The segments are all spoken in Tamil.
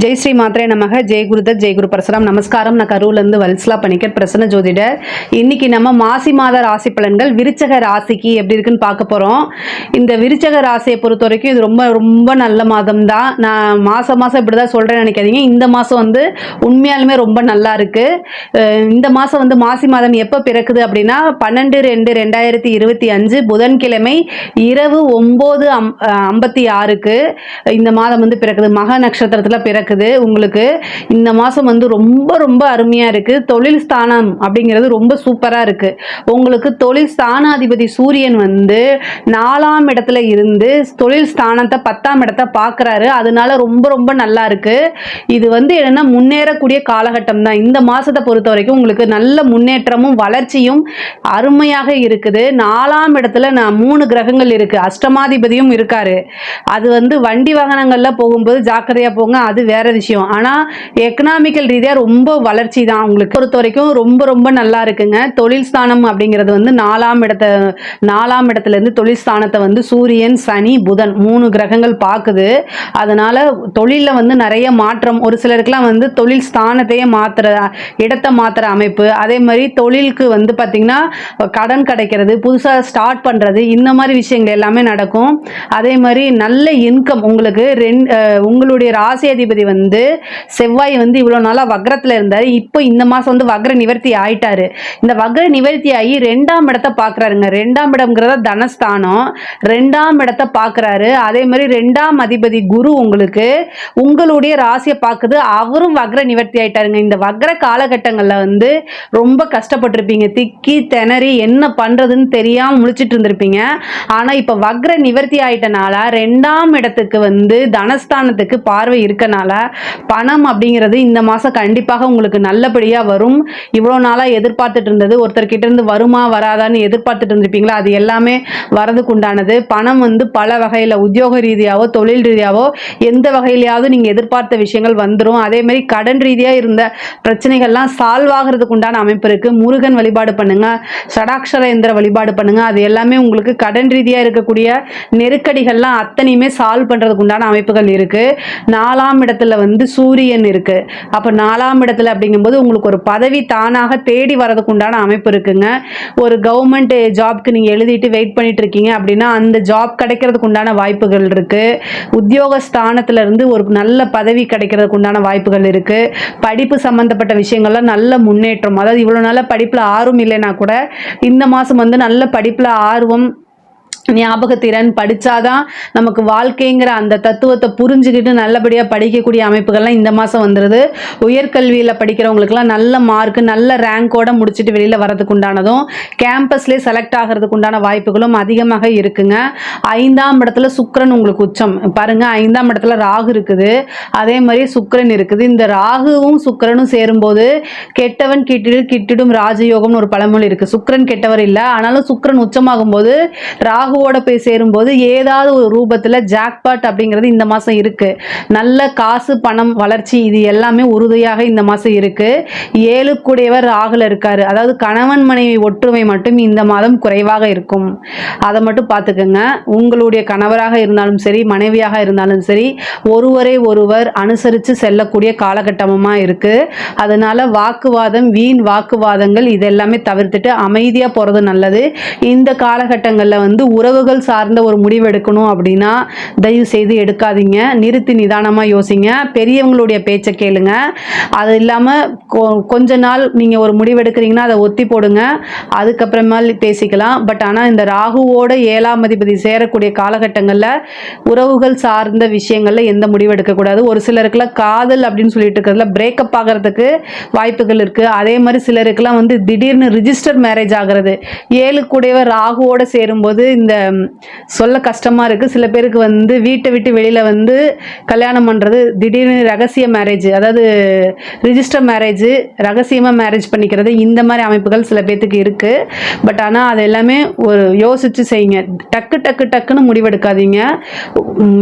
ஜெய் ஸ்ரீ மாத்ரே நமக. ஜெய் குருதத், ஜெய் குரு பரசுராம். நமஸ்காரம். நான் கரூர்லேருந்து வல்சலா பணிக்கர், பிரசன்ன ஜோதிடர். இன்னைக்கு நம்ம மாசி மாத ராசி பலன்கள் விருச்சக ராசிக்கு எப்படி இருக்குன்னு பார்க்க போகிறோம். இந்த விருச்சக ராசியை பொறுத்த வரைக்கும் இது ரொம்ப ரொம்ப நல்ல மாதம் தான். நான் மாதம் இப்படி தான் சொல்கிறேன்னு நினைக்காதீங்க. இந்த மாதம் வந்து உண்மையாலுமே ரொம்ப நல்லா இருக்குது. இந்த மாதம் வந்து மாசி மாதம் எப்போ பிறக்குது அப்படின்னா 12/2/2025 புதன்கிழமை இரவு 9:56க்கு இந்த மாதம் வந்து பிறக்குது. மக நட்சத்திரத்தில் பிறக்குது. உங்களுக்கு இந்த மாதம் வந்து ரொம்ப ரொம்ப அருமையாக இருக்குது. தொழில் ஸ்தானம் அப்படிங்கிறது ரொம்ப சூப்பராக இருக்குது. உங்களுக்கு தொழில் ஸ்தானாதிபதி சூரியன் வந்து 4ஆம் இடத்துல இருந்து தொழில் ஸ்தானத்தை 10ஆம் இடத்தை பார்க்குறாரு. அதனால ரொம்ப ரொம்ப நல்லா இருக்குது. இது வந்து என்னென்னா முன்னேறக்கூடிய காலகட்டம் தான். இந்த மாதத்தை பொறுத்த வரைக்கும் உங்களுக்கு நல்ல முன்னேற்றமும் வளர்ச்சியும் அருமையாக இருக்குது. 4ஆம் இடத்துல 3 கிரகங்கள் இருக்குது. அஷ்டமாதிபதியும் இருக்காரு. அது வந்து வண்டி வாகனங்களில் போகும்போது ஜாக்கிரதையாக போங்க, அது வேற விஷயம். ஆனால் எக்கனாமிக்கல் ரீதியாக ரொம்ப வளர்ச்சி தான். உங்களுக்கு பொறுத்த வரைக்கும் ரொம்ப ரொம்ப நல்லா இருக்குங்க. தொழில் ஸ்தானம் அப்படிங்கிறது வந்து 4ஆம் இடத்துலேருந்து தொழில் ஸ்தானத்தை வந்து சூரியன், சனி, புதன் 3 கிரகங்கள் பார்க்குது. அதனால தொழிலில் வந்து நிறைய மாற்றம். ஒரு சிலருக்குலாம் வந்து தொழில் ஸ்தானத்தையே இடத்தை மாற்றுற அமைப்பு. அதே மாதிரி தொழிலுக்கு வந்து பார்த்திங்கன்னா கடன் கிடைக்கிறது, புதுசாக ஸ்டார்ட் பண்ணுறது, இந்த மாதிரி விஷயங்கள் எல்லாமே நடக்கும். அதே மாதிரி நல்ல இன்கம் உங்களுக்கு. உங்களுடைய ராசி அதிபதி வந்து செவ்வாய் வந்து இவ்வளோ நாளாக வக்ரத்தில் இருந்தார். இப்போ இந்த மாதம் வந்து வக்ர நிவர்த்தி ஆயிட்டாரு. இந்த வக்ர நிவர்த்தி ஆகி 2ஆம் இடத்தை பார்க்குறாருங்க. 2ஆம் இடம்ங்கிறத தனஸ்தானம். 2ஆம் இடத்தை பார்க்குறாரு. அதே மாதிரி 2ஆம் அதிபதி குரு உங்களுக்கு உங்களுடைய ராசியை பார்க்குது. அவரும் வக்ர நிவர்த்தி ஆயிட்டாருங்க. இந்த வக்ர காலகட்டங்களில் வந்து ரொம்ப கஷ்டப்பட்டிருப்பீங்க. திக்கி திணறி என்ன பண்ணுறதுன்னு தெரியாமல் முழிச்சிட்டு இருந்திருப்பீங்க. ஆனால் இப்போ வக்ர நிவர்த்தி ஆயிட்டனால 2ஆம் இடத்துக்கு வந்து தனஸ்தானத்துக்கு பார்வை இருக்கனால பணம் அப்படிங்கிறது இந்த மாதம் கண்டிப்பாக உங்களுக்கு நல்லபடியாக வரும். இவ்வளோ நாளாக எதிர்பார்த்துட்டு இருந்தது, ஒருத்தர்கிட்ட இருந்து வருமா வராதான்னு எதிர்பார்த்துட்டு இருந்திருப்பீங்களா, அது எல்லாமே வரதுக்கு உண்டானது. பணம் வந்து பல வகையில் உத்தியோக ரீதியாவோ தொழில் ரீதியாவோ எந்த வகையிலையாவது நீங்கள் எதிர்பார்த்த விஷயங்கள் வந்துடும். அதே மாதிரி கடன் ரீதியாக இருந்த பிரச்சனைகள்லாம் சால்வ் ஆகிறதுக்கு உண்டான அமைப்பு இருக்குது. முருகன் வழிபாடு பண்ணுங்க, ஷடாக்ஷர எந்திர வழிபாடு பண்ணுங்க. அது எல்லாமே உங்களுக்கு கடன் ரீதியாக இருக்கக்கூடிய நெருக்கடிகள்லாம் அத்தனையுமே சால்வ் பண்ணுறதுக்கு உண்டான அமைப்புகள் இருக்குது. 4ஆம் இடத்துல வந்து சூரியன் இருக்கு. அப்போ 4ஆம் இடத்துல அப்படிங்கும்போது உங்களுக்கு ஒரு பதவி தானாக தேடி வரதுக்கு உண்டான அமைப்பு இருக்குங்க. ஒரு கவர்மெண்ட் ஜாப்க்கு நீங்கள் எழுதிட்டு வெயிட் பண்ணிட்டு இருக்கீங்க அப்படின்னா அந்த ஜாப் கிடைக்கிறதுக்கு உண்டான வாய்ப்புகள் இருக்கு. உத்தியோக ஸ்தானத்துல இருந்து ஒரு நல்ல பதவி கிடைக்கிறதுக்கு உண்டான வாய்ப்புகள் இருக்கு. படிப்பு சம்பந்தப்பட்ட விஷயங்கள்லாம் நல்ல முன்னேற்றம். அதாவது இவ்வளோ நாள படிப்புல ஆர்வம் இல்லைன்னா கூட இந்த மாதம் வந்து நல்ல படிப்புல ஆர்வம், ஞாபகத்திறன், படித்தாதான் நமக்கு வாழ்க்கைங்கிற அந்த தத்துவத்தை புரிஞ்சுக்கிட்டு நல்லபடியாக படிக்கக்கூடிய அமைப்புகள்லாம் இந்த மாதம் வந்துடுது. உயர்கல்வியில் படிக்கிறவங்களுக்குலாம் நல்ல மார்க்கு, நல்ல ரேங்கோட முடிச்சுட்டு வெளியில் வரதுக்கு உண்டானதும் கேம்பஸ்லேயே செலக்ட் ஆகிறதுக்கு உண்டான வாய்ப்புகளும் அதிகமாக இருக்குங்க. 5ஆம் இடத்துல சுக்கிரன் உங்களுக்கு உச்சம் பாருங்க. 5ஆம் இடத்துல ராகு இருக்குது, அதே மாதிரி சுக்கிரன் இருக்குது. இந்த ராகுவும் சுக்கிரனும் சேரும்போது கெட்டவன் கிட்டிடும் ராஜயோகம்னு ஒரு பழமொழி இருக்குது. சுக்கிரன் கெட்டவர் இல்லை, ஆனாலும் சுக்கிரன் உச்சமாகும் போது ராகு போய் சேரும்போது ஏதாவது ஒரு ரூபத்தில் ஜாக்பாட் அப்படிங்கிறது இந்த மாதம் இருக்கு. நல்ல காசு, பணம், வளர்ச்சி இது எல்லாமே உறுதியாக இந்த மாதம் இருக்கு. 7 கூடியவர் ராகுல இருக்காரு. அதாவது கணவன் மனைவி ஒற்றுமை மட்டும் இந்த மாதம் குறைவாக இருக்கும். அதை மட்டும் பார்த்துக்கோங்க. உங்களுடைய கணவராக இருந்தாலும் சரி, மனைவியாக இருந்தாலும் சரி, ஒருவரை ஒருவர் அனுசரித்து செல்லக்கூடிய காலகட்டமாக இருக்கு. அதனால வாக்குவாதம், வீண் வாக்குவாதங்கள் இதெல்லாமே தவிர்த்துட்டு அமைதியாக போகிறது நல்லது. இந்த காலகட்டங்களில் வந்து உறவுகள் சார்ந்த ஒரு முடிவு எடுக்கணும் அப்படின்னா தயவு செய்து எடுக்காதீங்க. நிறுத்தி நிதானமாக யோசிங்க. பெரியவங்களுடைய பேச்சை கேளுங்க. அது இல்லாமல் கொஞ்ச நாள் நீங்கள் ஒரு முடிவு எடுக்கிறீங்கன்னா அதை ஒத்தி போடுங்க, அதுக்கப்புறமா பேசிக்கலாம். பட் ஆனால் இந்த ராகுவோட 7ஆம் அதிபதி சேரக்கூடிய காலகட்டங்களில் உறவுகள் சார்ந்த விஷயங்களில் எந்த முடிவு எடுக்கக்கூடாது. ஒரு சிலருக்குலாம் காதல் அப்படின்னு சொல்லிட்டு இருக்கிறதுல பிரேக்கப் ஆகிறதுக்கு வாய்ப்புகள் இருக்குது. அதே மாதிரி சிலருக்குலாம் வந்து திடீர்னு ரிஜிஸ்டர் மேரேஜ் ஆகிறது. 7 கூடியவர் ராகுவோட சேரும்போது இந்த சொல்ல கஷ்டமாக இருக்குது. சில பேருக்கு வந்து வீட்டை விட்டு வெளியில் வந்து கல்யாணம் பண்ணுறது, திடீர்னு ரகசிய மேரேஜ், அதாவது ரிஜிஸ்டர் மேரேஜ், ரகசியமாக மேரேஜ் பண்ணிக்கிறது, இந்த மாதிரி அமைப்புகள் சில பேர்த்துக்கு இருக்குது. பட் ஆனால் அது எல்லாமே ஒரு யோசித்து செய்யுங்க. டக்குன்னு முடிவெடுக்காதீங்க.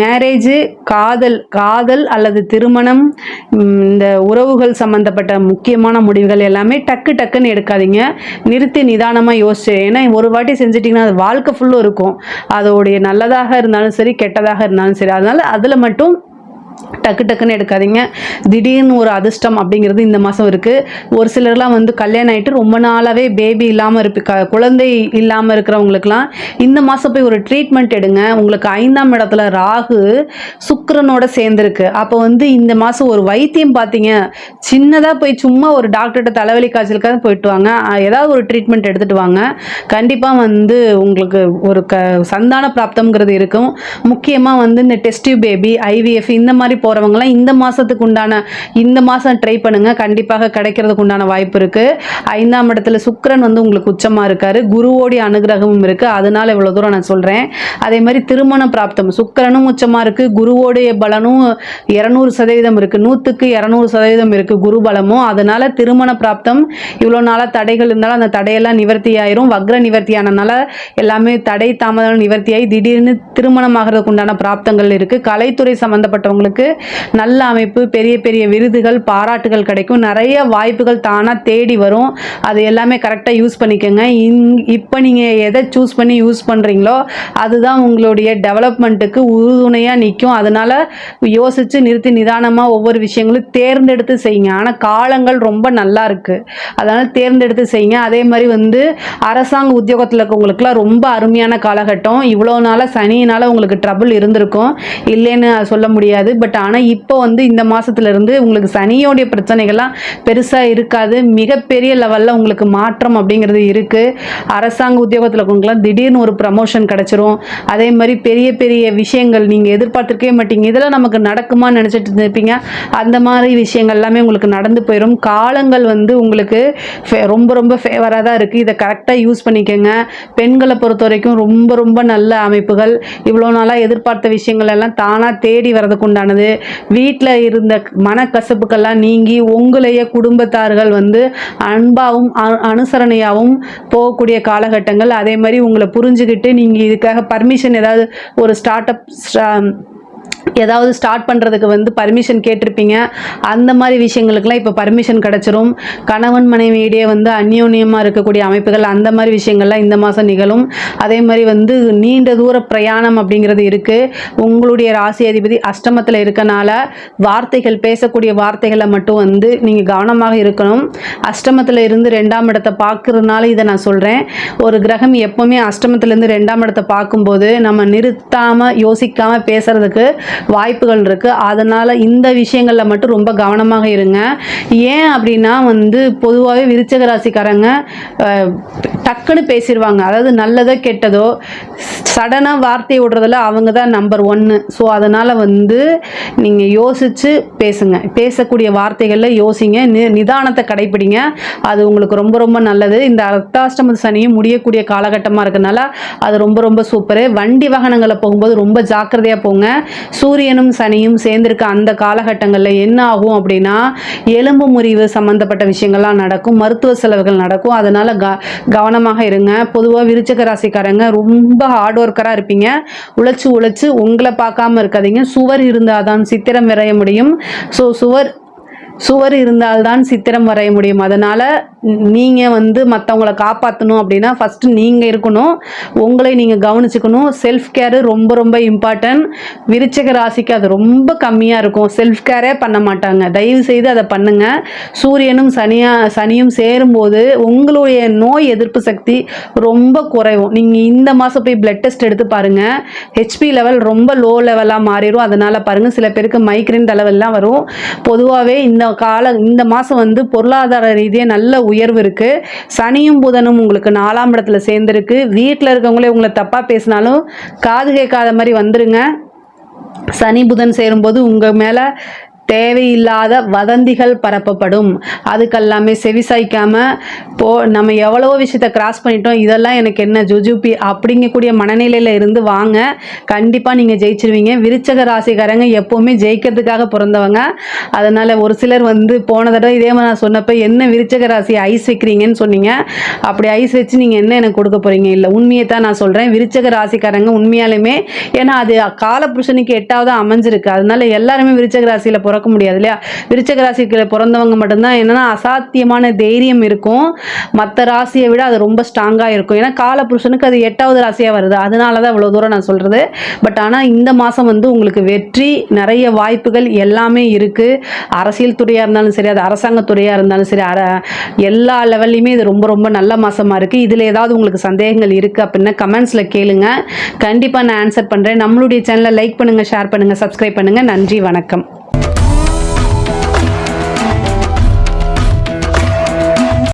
மேரேஜ், காதல் அல்லது திருமணம், இந்த உறவுகள் சம்பந்தப்பட்ட முக்கியமான முடிவுகள் எல்லாமே டக்குன்னு எடுக்காதீங்க. நிறுத்தி நிதானமாக யோசிச்சு. ஏன்னா ஒரு வாட்டி செஞ்சிட்டிங்கன்னா அது வாழ்க்கை ஃபுல்லும் இருக்கும். அதோடைய நல்லதாக இருந்தாலும் சரி, கெட்டதாக இருந்தாலும் சரி. அதனால அதில் மட்டும் டக்கு டக்குன்னு எடுக்காதீங்க. திடீர்னு ஒரு அதிர்ஷ்டம் அப்படிங்கிறது இந்த மாதம் இருக்குது. ஒரு சிலர்லாம் வந்து கல்யாணம் ஆகிட்டு ரொம்ப நாளாகவே பேபி இல்லாமல் குழந்தை இல்லாமல் இருக்கிறவங்களுக்குலாம் இந்த மாதம் போய் ஒரு ட்ரீட்மெண்ட் எடுங்க. உங்களுக்கு 5ஆம் இடத்துல ராகு சுக்கிரனோட சேர்ந்துருக்கு. அப்போ வந்து இந்த மாதம் ஒரு வைத்தியம் பார்த்தீங்க, சின்னதாக போய் சும்மா ஒரு டாக்டர்கிட்ட தலைவலி காய்ச்சலுக்காக போயிட்டு வாங்க. ஏதாவது ஒரு ட்ரீட்மெண்ட் எடுத்துகிட்டு வாங்க. கண்டிப்பாக வந்து உங்களுக்கு ஒரு சந்தான பிராப்தம்ங்கிறது இருக்கும். முக்கியமாக வந்து இந்த டெஸ்ட் டியூப் பேபி, IVF இந்த மாதிரி போகிறவங்களாம் இந்த மாதத்துக்கு உண்டான இந்த மாதம் ட்ரை பண்ணுங்கள். கண்டிப்பாக கிடைக்கிறதுக்கு உண்டான வாய்ப்பு இருக்குது. 5ஆம் இடத்துல சுக்கிரன் வந்து உங்களுக்கு உச்சமாக இருக்கார். குருவோடைய அனுகிரகமும் இருக்குது. அதனால் இவ்வளோ தூரம் நான் சொல்கிறேன். அதே மாதிரி திருமண பிராப்தம் சுக்கிரனும் உச்சமாக இருக்குது. குருவோடைய பலனும் 200% இருக்குது. 100க்கு 200% இருக்குது குரு பலமும். அதனால் திருமண பிராப்தம் இவ்வளோ நாளாக தடைகள் இருந்தாலும் அந்த தடையெல்லாம் நிவர்த்தி ஆயிரும். வக்ர நிவர்த்தி ஆனதுனால எல்லாமே தடை தாமதம் நிவர்த்தியாகி திடீர்னு திருமணம் ஆகிறதுக்கு உண்டான பிராப்தங்கள் இருக்குது. கலைத்துறை சம்மந்தப்பட்டவங்களுக்கு நல்ல அமைப்பு, பெரிய பெரிய விருதுகள், பாராட்டுகள் கிடைக்கும். நிறைய வாய்ப்புகள் தானாக தேடி வரும். அது எல்லாமே கரெக்டாக யூஸ் பண்ணிக்கோங்க. இப்போ நீங்கள் எதை சூஸ் பண்ணி யூஸ் பண்ணுறீங்களோ அதுதான் உங்களுடைய டெவலப்மெண்ட்டுக்கு உறுதுணையாக நிற்கும். அதனால் யோசித்து நிறுத்தி நிதானமாக ஒவ்வொரு விஷயங்களும் தேர்ந்தெடுத்து செய்யுங்க. ஆனால் காலங்கள் ரொம்ப நல்லா இருக்குது, அதனால் தேர்ந்தெடுத்து செய்யுங்க. அதே மாதிரி வந்து அரசாங்க உத்தியோகத்தில் இருக்கவங்களுக்குலாம் ரொம்ப அருமையான காலகட்டம். இவ்வளோ நாளாக சனியினால் உங்களுக்கு ட்ரபிள் இருந்திருக்கும், இல்லைன்னு சொல்ல முடியாது. பட் ஆனால் இப்போ வந்து இந்த மாதத்துலேருந்து உங்களுக்கு சனியோடைய பிரச்சனைகள்லாம் பெருசாக இருக்காது. மிகப்பெரிய லெவலில் உங்களுக்கு மாற்றம் அப்படிங்கிறது இருக்குது. அரசாங்க உத்தியோகத்தில் இருக்கவங்களாம் திடீர்னு ஒரு ப்ரமோஷன் கிடச்சிரும். அதே மாதிரி பெரிய பெரிய விஷயங்கள் நீங்கள் எதிர்பார்த்துருக்கவே மாட்டீங்க, இதெல்லாம் நமக்கு நடக்குமான்னு நினச்சிட்டு இருப்பீங்க. அந்த மாதிரி விஷயங்கள் எல்லாமே உங்களுக்கு நடந்து போயிடும். காலங்கள் வந்து உங்களுக்கு ரொம்ப ரொம்ப ஃபேவராக தான் இருக்குது. இதை கரெக்டாக யூஸ் பண்ணிக்கோங்க. பெண்களை பொறுத்த வரைக்கும் ரொம்ப ரொம்ப நல்ல அமைப்புகள். இவ்வளோ நாளாக எதிர்பார்த்த விஷயங்கள் எல்லாம் தானாக தேடி வரதுக்கு உண்டானது. வீட்டில் இருந்த மனக்கசப்புக்கெல்லாம் நீங்கி உங்களைய குடும்பத்தார்கள் வந்து அன்பாகவும் அனுசரணையாகவும் போகக்கூடிய காலகட்டங்கள். அதே மாதிரி உங்களை புரிஞ்சுக்கிட்டு நீங்கள் இதுக்காக பர்மிஷன் ஏதாவது ஒரு ஏதாவது ஸ்டார்ட் பண்ணுறதுக்கு வந்து பர்மிஷன் கேட்டிருப்பீங்க. அந்த மாதிரி விஷயங்களுக்கெல்லாம் இப்போ பர்மிஷன் கிடச்சிரும். கணவன் மனைவியிடையே வந்து அந்யோன்யமாக இருக்கக்கூடிய அமைப்புகள், அந்த மாதிரி விஷயங்கள்லாம் இந்த மாதம் நிகழும். அதே மாதிரி வந்து நீண்ட தூர பிரயாணம் அப்படிங்கிறது இருக்குது. உங்களுடைய ராசி அதிபதி அஷ்டமத்தில் இருக்கனால வார்த்தைகள், பேசக்கூடிய வார்த்தைகளை மட்டும் வந்து நீங்கள் கவனமாக இருக்கணும். அஷ்டமத்தில் இருந்து 2ஆம் இடத்தை பார்க்குறதுனால இதை நான் சொல்கிறேன். ஒரு கிரகம் எப்போவுமே அஷ்டமத்திலேருந்து 2ஆம் இடத்தை பார்க்கும்போது நம்ம நிறுத்தாமல் யோசிக்காமல் பேசுகிறதுக்கு வாய்ப்புகள் இருக்குது. அதனால் இந்த விஷயங்களில் மட்டும் ரொம்ப கவனமாக இருங்க. ஏன் அப்படின்னா வந்து பொதுவாகவே விருச்சிக ராசிக்காரங்க டக்குன்னு பேசிடுவாங்க. அதாவது நல்லதோ கெட்டதோ சடனாக வார்த்தையை விடுறதில் அவங்க தான் நம்பர் 1. ஸோ அதனால் வந்து நீங்கள் யோசித்து பேசுங்க. பேசக்கூடிய வார்த்தைகளில் யோசிங்க, நிதானத்தை கடைப்பிடிங்க. அது உங்களுக்கு ரொம்ப ரொம்ப நல்லது. இந்த அர்த்தாஷ்டம சனியும் முடியக்கூடிய காலகட்டமாக இருக்கனால அது ரொம்ப ரொம்ப சூப்பரு. வண்டி வாகனங்களை போகும்போது ரொம்ப ஜாக்கிரதையாக போங்க. சூரியனும் சனியும் சேர்ந்திருக்க அந்த காலகட்டங்களில் என்ன ஆகும் அப்படின்னா எலும்பு முறிவு சம்பந்தப்பட்ட விஷயங்கள்லாம் நடக்கும், மருத்துவ செலவுகள் நடக்கும். அதனால் கவனமாக இருங்க. பொதுவாக விருச்சிக ராசிக்காரங்க ரொம்ப ஹார்ட் ஒர்க்கராக இருப்பீங்க. உழைச்சு உங்களை பார்க்காம இருக்காதீங்க. சுவர் இருந்தால் தான் சித்திரம் வரைய முடியும். ஸோ சுவர் இருந்தால்தான் சித்திரம் வரைய முடியும். அதனால் நீங்கள் வந்து மற்றவங்கள காப்பாற்றணும் அப்படின்னா ஃபஸ்ட்டு நீங்கள் இருக்கணும், உங்களை நீங்கள் கவனிச்சுக்கணும். செல்ஃப் கேரு ரொம்ப ரொம்ப இம்பார்ட்டன்ட். விருச்சிக ராசிக்கு அது ரொம்ப கம்மியாக இருக்கும், செல்ஃப் கேரே பண்ண மாட்டாங்க. தயவு செய்து அதை பண்ணுங்கள். சூரியனும் சனியும் சேரும்போது உங்களுடைய நோய் எதிர்ப்பு சக்தி ரொம்ப குறைவும். நீங்கள் இந்த மாதம் போய் பிளட் டெஸ்ட் எடுத்து பாருங்கள், ஹெச்பி லெவல் ரொம்ப லோ லெவலாக மாறிடும். அதனால் பாருங்கள், சில பேருக்கு மைக்ரேன் தலைவெல்லாம் வரும். பொதுவாகவே இந்த மாதம் வந்து பொருளாதார ரீதியாக நல்ல உயர்வு இருக்குது. சனியும் புதனும் உங்களுக்கு 4ஆம் இடத்துல சேர்ந்துருக்கு. வீட்டில் இருக்கவங்களே உங்களை தப்பாக பேசினாலும் காது கேட்காத மாதிரி வந்துருங்க. சனி புதன் சேரும்போது உங்கள் மேலே தேவையில்லாத வதந்திகள் பரப்பப்படும். அதுக்கெல்லாமே செவிசாய்க்காமல் நம்ம எவ்வளவோ விஷயத்தை கிராஸ் பண்ணிட்டோம், இதெல்லாம் எனக்கு என்ன ஜுஜுபி அப்படிங்கக்கூடிய மனநிலையில் இருந்து வாங்க. கண்டிப்பாக நீங்கள் ஜெயிச்சிருவீங்க. விருச்சிக ராசிக்காரங்க எப்போவுமே ஜெயிக்கிறதுக்காக பிறந்தவங்க. அதனால் ஒரு சிலர் வந்து போன தடவை இதே மாதிரி நான் சொன்னப்போ என்ன விருச்சிக ராசி ஐஸ் வைக்கிறீங்கன்னு சொன்னீங்க. அப்படி ஐஸ் வச்சு நீங்கள் என்ன எனக்கு கொடுக்க போகிறீங்க? இல்லை, உண்மையை தான் நான் சொல்கிறேன். விருச்சிக ராசிக்காரங்க உண்மையாலுமே, ஏன்னா அது காலபுருஷனுக்கு 8வது அமைஞ்சிருக்கு. அதனால எல்லாருமே விருச்சிக ராசியில் பிறக்க முடியாது இல்லையா. விருச்சக ராசிக்கு பிறந்தவங்க மட்டும்தான் என்னன்னா அசாத்தியமான தைரியம் இருக்கும். மற்ற ராசியை விட அது ரொம்ப ஸ்ட்ராங்காக இருக்கும். ஏன்னா காலபுருஷனுக்கு அது 8வது ராசியாக வருது. அதனால தான் இவ்வளோ தூரம் நான் சொல்கிறது. பட் ஆனால் இந்த மாதம் வந்து உங்களுக்கு வெற்றி, நிறைய வாய்ப்புகள் எல்லாமே இருக்குது. அரசியல் துறையாக இருந்தாலும் சரி, அது அரசாங்கத்துறையாக இருந்தாலும் சரி, எல்லா லெவல்லையுமே இது ரொம்ப ரொம்ப நல்ல மாதமாக இருக்குது. இதில் ஏதாவது உங்களுக்கு சந்தேகங்கள் இருக்குது அப்படின்னா கமெண்ட்ஸில் கேளுங்க. கண்டிப்பாக நான் ஆன்சர் பண்ணுறேன். நம்மளுடைய சேனலை லைக் பண்ணுங்கள், ஷேர் பண்ணுங்கள், சப்ஸ்கிரைப் பண்ணுங்கள். நன்றி, வணக்கம்.